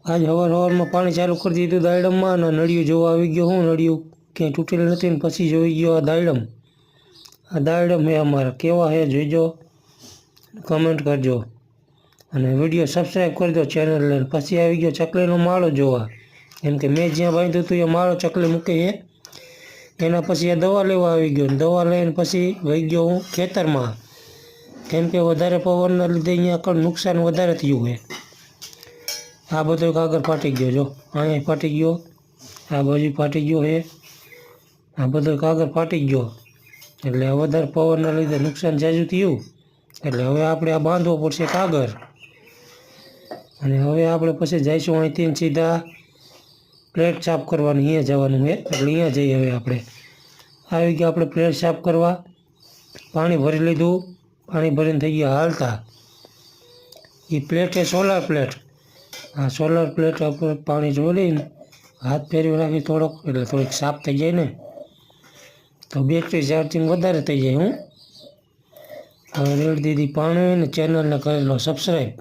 આજ સવારમાં પાણી ચાલુ કરી દીધું દાયડમમાં અને નળિયું જોવા આવી ગયો. હું નળિયું ક્યાંય તૂટેલ નથી ને પછી જોઈ ગયો આ દાયડમ. આ દાયડમ હે અમારા, કેવા હે જોઈજો, કમેન્ટ કરજો અને વિડીયો સબસ્ક્રાઈબ કરી દો ચેનલને. પછી આવી ગયો ચકલીનો માળો જોવા, કેમ કે મેં જ્યાં બાંધ્યું હતું એ માળો ચકલી મૂકે છે. એના પછી એ દવા લેવા આવી ગયો. દવા લઈને પછી વહી ગયો હું ખેતરમાં, કેમ કે વધારે પવનના લીધે અહીંયા આગળ નુકસાન વધારે થયું છે. આ બધો કાગળ ફાટી ગયો, જો અહીંયા ફાટી ગયો, આ બાજુ ફાટી ગયો છે, આ બધો કાગળ ફાટી ગયો. એટલે વધારે પવનના લીધે નુકસાન જાજુ થયું. એટલે હવે આપણે આ બાંધવો પડશે કાગળ. અને હવે આપણે પછી જઈશું અહીંથી સીધા પ્લેટ સાફ કરવાની, અહીંયા જવાનું છે. એટલે અહીંયા જઈએ. હવે આપણે આવી ગયા, આપણે પ્લેટ સાફ કરવા પાણી ભરી લીધું. પાણી ભરીને થઈ ગયા હાલતા. એ પ્લેટ છે સોલાર પ્લેટ. આ સોલાર પ્લેટ આપણે પાણી જોડીને હાથ ફેરવી રાખી થોડોક, એટલે થોડીક સાફ થઈ જાય ને, તો બેટરી ચાર્જિંગ વધારે થઈ જાય. હું હવે રેડ દીધી પાણી ને ચેનલને કરેલો સબસ્ક્રાઈબ.